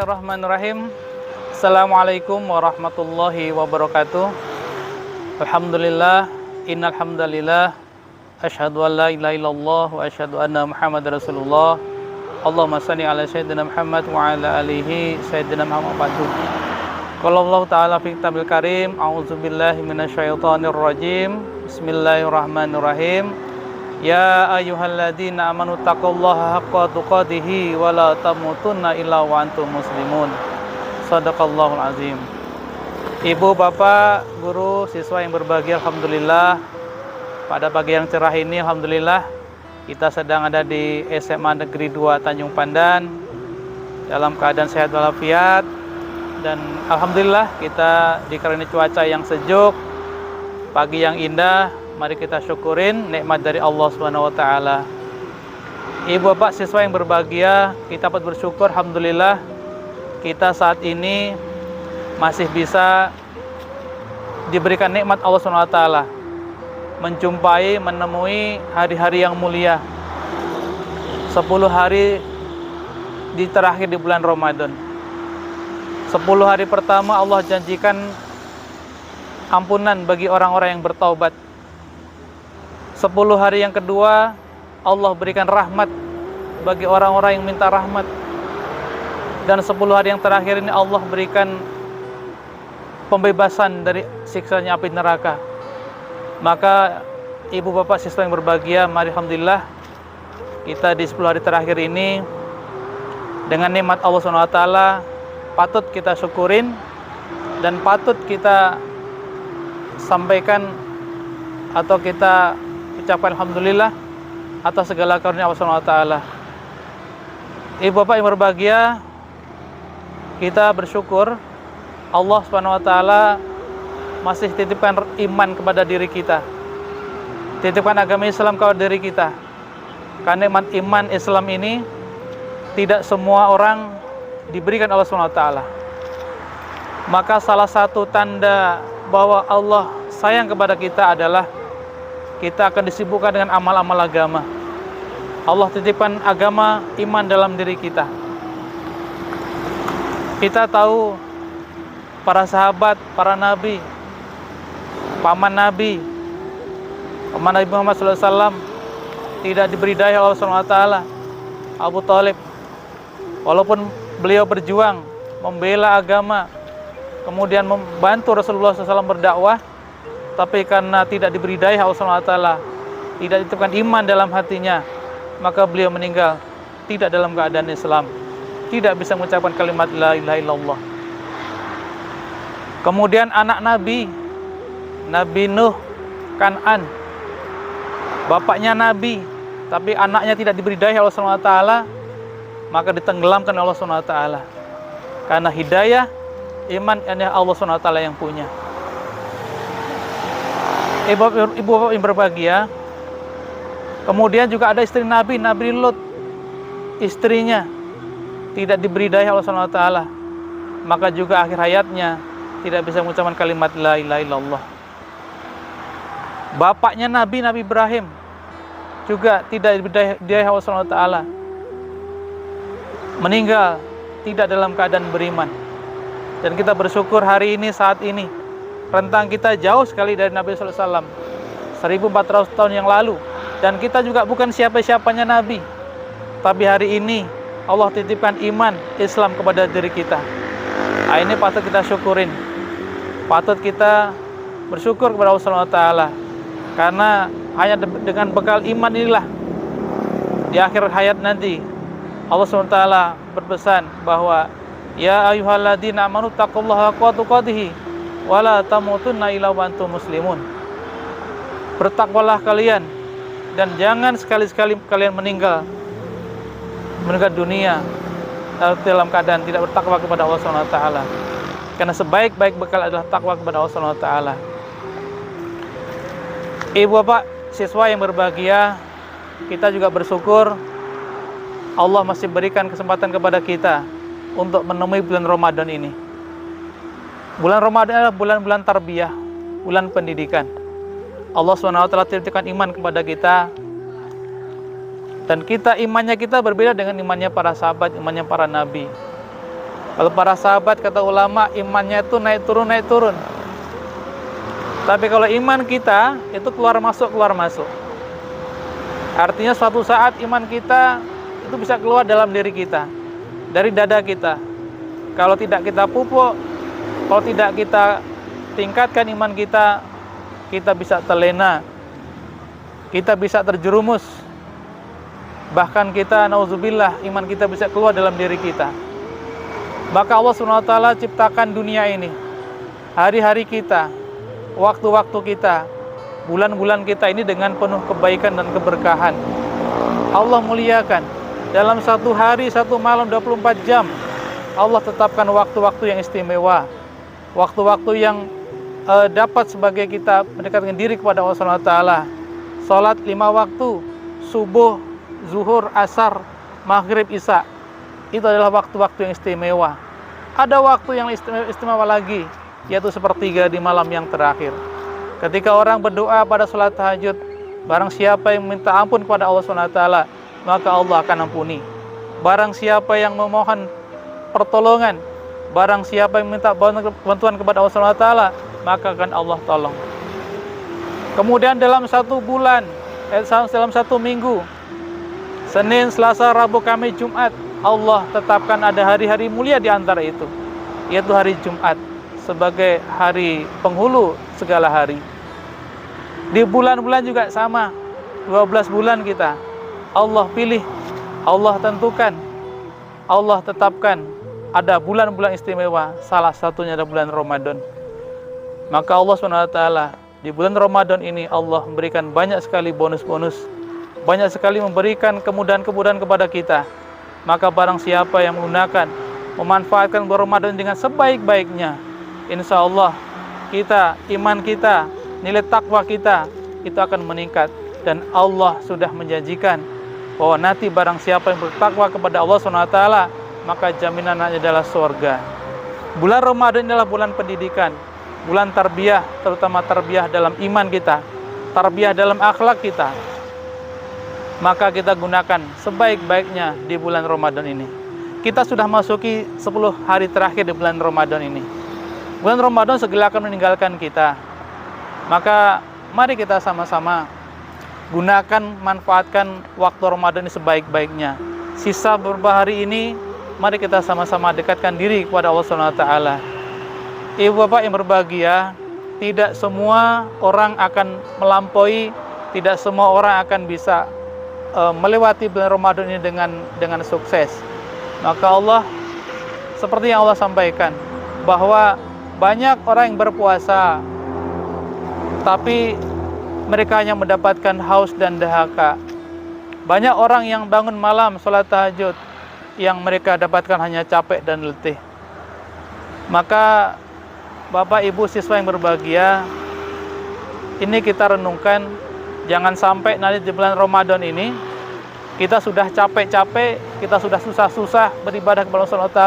Bismillahirrahmanirrahim. Assalamualaikum warahmatullahi wabarakatuh. Alhamdulillah, innal hamdalillah, asyhadu an la ilaha illallah wa asyhadu anna Muhammadar Rasulullah. Allahumma shalli ala sayyidina Muhammad wa ala alihi sayyidina Muhammad. Qala Allah Ta'ala fi kitabil karim, a'udzubillahi minasyaitonir rajim. Bismillahirrahmanirrahim. Ya ayyuhalladzina amanu taqullaha haqqa tuqatih wa la tamutunna illa wa antum muslimun. Shadaqallahul azim. Ibu, bapak, guru, siswa yang berbahagia, alhamdulillah pada pagi yang cerah ini alhamdulillah kita sedang ada di SMA Negeri 2 Tanjung Pandan dalam keadaan sehat walafiat, dan alhamdulillah kita dikaruniai cuaca yang sejuk, pagi yang indah. Mari kita syukurin nikmat dari Allah Subhanahu wa taala. Ibu bapak siswa yang berbahagia, kita patut bersyukur alhamdulillah kita saat ini masih bisa diberikan nikmat Allah Subhanahu wa taala, menemui hari-hari yang mulia. 10 hari di terakhir di bulan Ramadan. 10 hari pertama Allah janjikan ampunan bagi orang-orang yang bertaubat. 10 hari yang kedua Allah berikan rahmat bagi orang-orang yang minta rahmat. Dan 10 hari yang terakhir ini Allah berikan pembebasan dari siksanya api neraka. Maka ibu bapak siswa yang berbahagia, mari alhamdulillah kita di 10 hari terakhir ini dengan nikmat Allah SWT patut kita syukurin dan patut kita sampaikan atau kita ucapkan alhamdulillah atas segala karunia Allah SWT. Ibu bapak yang berbahagia, kita bersyukur Allah SWT masih titipkan iman kepada diri kita, titipkan agama Islam kepada diri kita. Karena nikmat iman Islam ini tidak semua orang diberikan Allah SWT. Maka salah satu tanda bahwa Allah sayang kepada kita adalah kita akan disibukkan dengan amal-amal agama. Allah titipkan agama iman dalam diri kita. Kita tahu para sahabat, para nabi, paman Nabi Muhammad SAW tidak diberi daya Allah SWT. Abu Thalib, walaupun beliau berjuang membela agama, kemudian membantu Rasulullah SAW berdakwah, tapi karena tidak diberi daya Allah SWT, tidak dititipkan iman dalam hatinya, maka beliau meninggal tidak dalam keadaan Islam, tidak bisa mengucapkan kalimat la ilaha illallah. Kemudian anak Nabi Nuh, Kan'an, bapaknya Nabi, tapi anaknya tidak diberi daya Allah SWT, maka ditenggelamkan Allah SWT. Karena hidayah iman hanya Allah SWT yang punya. Ibu yang berbahagia, kemudian juga ada istri Nabi Lut, istrinya tidak diberi daya Allah SWT, maka juga akhir hayatnya tidak bisa mengucapkan kalimat la ilaha illallah. Bapaknya Nabi Ibrahim juga tidak diberi daya Allah SWT, meninggal tidak dalam keadaan beriman. Dan kita bersyukur hari ini, saat ini rentang kita jauh sekali dari Nabi SAW, 1400 tahun yang lalu. Dan kita juga bukan siapa-siapanya Nabi, tapi hari ini Allah titipkan iman Islam kepada diri kita. Nah, ini patut kita syukurin, patut kita bersyukur kepada Allah SWT. Karena hanya dengan bekal iman inilah di akhir hayat nanti Allah SWT berpesan bahwa ya ayyuhalladzina amanu taqullaha haqqa tuqatih wala tamutunna illa wa antum muslimun. Bertakwalah kalian dan jangan sekali-sekali kalian meninggal dunia dalam keadaan tidak bertakwa kepada Allah SWT. Karena sebaik-baik bekal adalah takwa kepada Allah SWT. Ibu bapak siswa yang berbahagia, kita juga bersyukur Allah masih berikan kesempatan kepada kita untuk menemui bulan Ramadan ini. Bulan Ramadan adalah bulan-bulan tarbiyah, bulan pendidikan. Allah SWT titipkan iman kepada kita, dan imannya kita berbeda dengan imannya para sahabat, imannya para nabi. Kalau para sahabat, kata ulama, imannya itu naik turun, naik turun. Tapi kalau iman kita itu keluar masuk, keluar masuk. Artinya suatu saat iman kita itu bisa keluar dalam diri kita, dari dada kita. Kalau tidak kita pupuk, kalau tidak kita tingkatkan iman kita, kita bisa terlena, kita bisa terjerumus. Bahkan kita, nauzubillah, iman kita bisa keluar dalam diri kita. Maka Allah SWT ciptakan dunia ini, hari-hari kita, waktu-waktu kita, bulan-bulan kita ini dengan penuh kebaikan dan keberkahan. Allah muliakan. Dalam satu hari, satu malam, 24 jam, Allah tetapkan waktu-waktu yang istimewa. Waktu-waktu yang dapat sebagai kita mendekatkan diri kepada Allah SWT. Salat 5 waktu, subuh, zuhur, asar, maghrib, isya. Itu adalah waktu-waktu yang istimewa. Ada waktu yang istimewa lagi, yaitu sepertiga di malam yang terakhir. Ketika orang berdoa pada salat tahajud, barang siapa yang minta ampun kepada Allah SWT, maka Allah akan ampuni. Barang siapa yang memohon pertolongan, barang siapa yang minta bantuan kepada Allah SWT, maka akan Allah tolong. Kemudian dalam satu bulan, dalam satu minggu, Senin, Selasa, Rabu, Kamis, Jumat, Allah tetapkan ada hari-hari mulia di antara itu, yaitu hari Jumat sebagai hari penghulu segala hari. Di bulan-bulan juga sama, 12 bulan kita, Allah pilih, Allah tentukan, Allah tetapkan ada bulan-bulan istimewa, salah satunya ada bulan Ramadan. Maka Allah SWT di bulan Ramadan ini Allah memberikan banyak sekali bonus-bonus, banyak sekali memberikan kemudahan-kemudahan kepada kita. Maka barang siapa yang menggunakan, memanfaatkan bulan Ramadan dengan sebaik-baiknya, insya Allah kita, iman kita, nilai takwa kita itu akan meningkat. Dan Allah sudah menjanjikan bahwa nanti barang siapa yang bertakwa kepada Allah SWT, maka jaminannya adalah surga. Bulan Ramadan adalah bulan pendidikan, bulan tarbiyah, terutama tarbiyah dalam iman kita, tarbiyah dalam akhlak kita. Maka kita gunakan sebaik-baiknya di bulan Ramadan ini. Kita sudah masuki 10 hari terakhir di bulan Ramadan ini. Bulan Ramadan segera akan meninggalkan kita. Maka mari kita sama-sama gunakan, manfaatkan waktu Ramadan ini sebaik-baiknya. Sisa beberapa hari ini, mari kita sama-sama dekatkan diri kepada Allah SWT. Ibu bapak yang berbahagia, tidak semua orang akan melampaui, tidak semua orang akan bisa melewati bulan Ramadan ini dengan sukses. Maka Allah, seperti yang Allah sampaikan, bahwa banyak orang yang berpuasa, tapi mereka hanya mendapatkan haus dan dahaga. Banyak orang yang bangun malam sholat tahajud, yang mereka dapatkan hanya capek dan letih. Maka Bapak Ibu siswa yang berbahagia, ini kita renungkan, jangan sampai nanti di bulan Ramadan ini kita sudah capek-capek, kita sudah susah-susah beribadah kepada Allah SWT,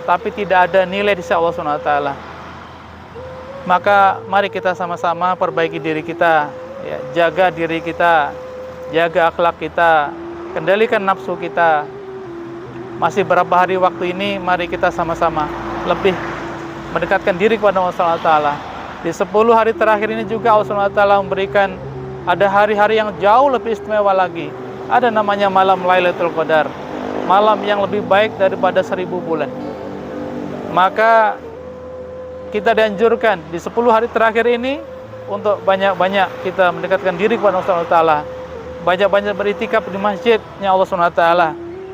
tapi tidak ada nilai di sisi Allah SWT. Maka mari kita sama-sama perbaiki diri kita, ya, jaga diri kita, jaga akhlak kita, kendalikan nafsu kita. Masih berapa hari waktu ini, mari kita sama-sama lebih mendekatkan diri kepada Allah SWT. Di 10 hari terakhir ini juga Allah SWT memberikan ada hari-hari yang jauh lebih istimewa lagi. Ada namanya malam Lailatul Qadar, malam yang lebih baik daripada 1000 bulan. Maka kita dianjurkan di 10 hari terakhir ini untuk banyak-banyak kita mendekatkan diri kepada Allah SWT, banyak-banyak beritikaf di masjidnya Allah SWT.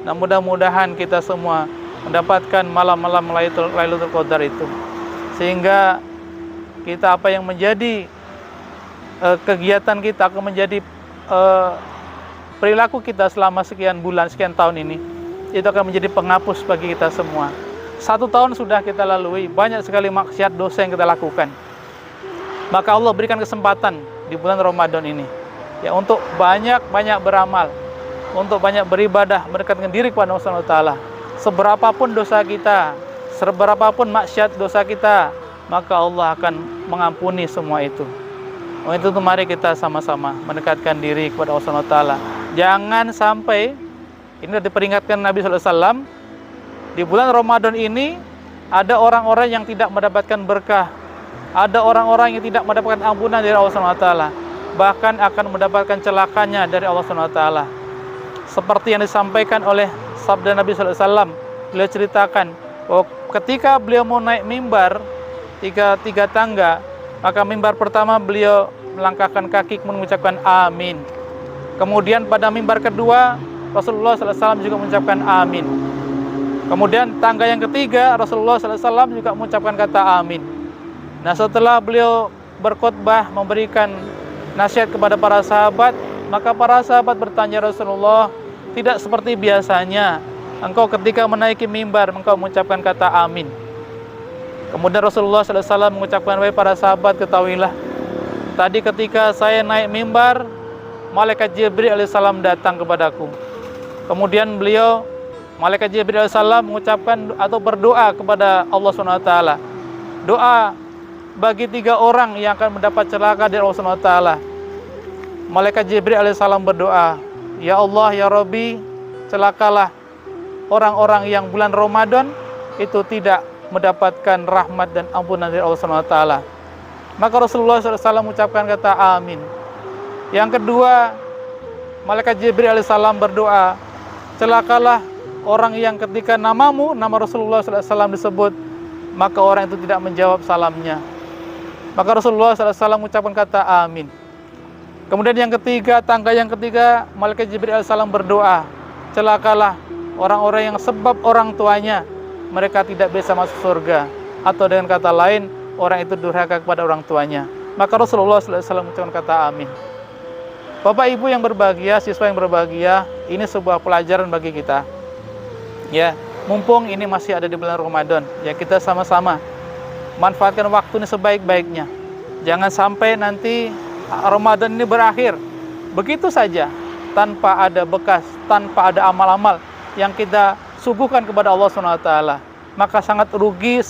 Nah, mudah-mudahan kita semua mendapatkan malam-malam Lailatul Qadar itu, sehingga kita apa yang menjadi kegiatan kita, akan menjadi perilaku kita selama sekian bulan, sekian tahun ini, itu akan menjadi penghapus bagi kita semua. 1 tahun sudah kita lalui, banyak sekali maksiat dosa yang kita lakukan. Maka Allah berikan kesempatan di bulan Ramadan ini, ya, untuk banyak-banyak beramal, untuk banyak beribadah, mendekatkan diri kepada Allah SWT. Seberapapun dosa kita, seberapapun maksiat dosa kita, maka Allah akan mengampuni semua itu. Untuk itu mari kita sama-sama mendekatkan diri kepada Allah SWT. Jangan sampai, ini sudah diperingatkan Nabi SAW, Di bulan Ramadan ini ada orang-orang yang tidak mendapatkan berkah, ada orang-orang yang tidak mendapatkan ampunan dari Allah Subhanahu wa taala, bahkan akan mendapatkan celakanya dari Allah Subhanahu wa taala. Seperti yang disampaikan oleh sabda Nabi sallallahu alaihi wasallam, beliau ceritakan bahwa ketika beliau mau naik mimbar tiga tangga, maka mimbar pertama beliau melangkahkan kaki mengucapkan amin. Kemudian pada mimbar kedua Rasulullah sallallahu alaihi wasallam juga mengucapkan amin. Kemudian tangga yang ketiga Rasulullah sallallahu alaihi wasallam juga mengucapkan kata amin. Nah, setelah beliau berkhutbah memberikan nasihat kepada para sahabat, maka para sahabat bertanya, Rasulullah, tidak seperti biasanya engkau ketika menaiki mimbar engkau mengucapkan kata amin. Kemudian Rasulullah sallallahu alaihi wasallam mengucapkan, wahai para sahabat, ketahuilah, tadi ketika saya naik mimbar, malaikat Jibril alaihissalam datang kepadaku. Kemudian malaikat Jibril alaihissalam mengucapkan atau berdoa kepada Allah Subhanahu wa taala. Doa bagi 3 orang yang akan mendapat celaka dari Allah Subhanahu wa taala. Malaikat Jibril alaihissalam berdoa, ya Allah, ya Rabbi, celakalah orang-orang yang bulan Ramadan itu tidak mendapatkan rahmat dan ampunan dari Allah Subhanahu wa taala. Maka Rasulullah SAW mengucapkan kata amin. Yang kedua, malaikat Jibril alaihissalam berdoa, celakalah orang yang ketika nama Rasulullah SAW disebut, maka orang itu tidak menjawab salamnya. Maka Rasulullah SAW mengucapkan kata amin. Kemudian yang ketiga, tangga yang ketiga, malaikat Jibril alaihissalam berdoa, celakalah orang-orang yang sebab orang tuanya mereka tidak bisa masuk surga, atau dengan kata lain, orang itu durhaka kepada orang tuanya. Maka Rasulullah SAW mengucapkan kata amin. Bapak Ibu yang berbahagia, siswa yang berbahagia, ini sebuah pelajaran bagi kita. Ya, mumpung ini masih ada di bulan Ramadan, ya kita sama-sama manfaatkan waktu ini sebaik-baiknya. Jangan sampai nanti Ramadan ini berakhir begitu saja, tanpa ada bekas, tanpa ada amal-amal yang kita suguhkan kepada Allah Subhanahu wa taala. Maka sangat rugi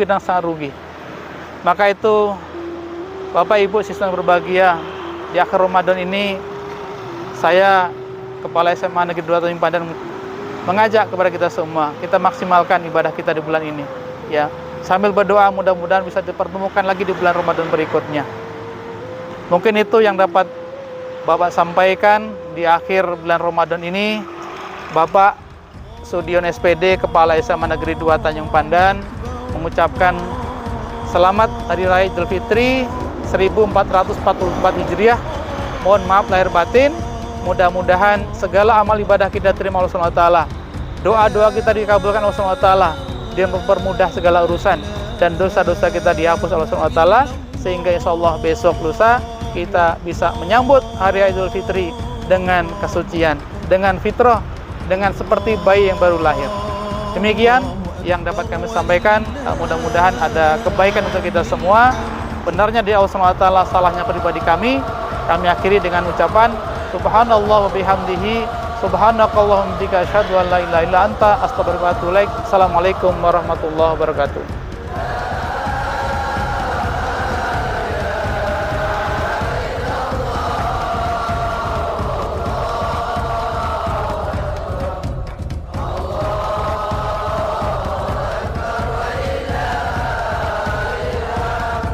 dan sangat rugi. Maka itu Bapak Ibu siswa yang berbahagia, di akhir Ramadan ini saya Kepala SMA Negeri 2 Tanjung Pandan mengajak kepada kita semua, kita maksimalkan ibadah kita di bulan ini, ya. Sambil berdoa mudah-mudahan bisa dipertemukan lagi di bulan Ramadan berikutnya. Mungkin itu yang dapat Bapak sampaikan di akhir bulan Ramadan ini. Bapak Sudion SPD Kepala SMA Negeri 2 Tanjung Pandan mengucapkan selamat Hari Raya Idul Fitri 1444 Hijriah. Mohon maaf lahir batin. Mudah-mudahan segala amal ibadah kita terima Allah Subhanahu wa taala. Doa-doa kita dikabulkan Allah Subhanahu wa taala. Dia mempermudah segala urusan dan dosa-dosa kita dihapus Allah Subhanahu wa taala, sehingga insyaallah besok lusa kita bisa menyambut Hari Raya Idul Fitri dengan kesucian, dengan fitrah, dengan seperti bayi yang baru lahir. Demikian yang dapat kami sampaikan. Mudah-mudahan ada kebaikan untuk kita semua. Benarnya di Allah Subhanahu wa taala, salahnya pribadi kami. Kami akhiri dengan ucapan subhanallah wa bihamdihi subhanakallahumma bika asyhadu an la ilaha illa anta astaghfiruka wa atubu ilaik. Assalamualaikum warahmatullahi wabarakatuh.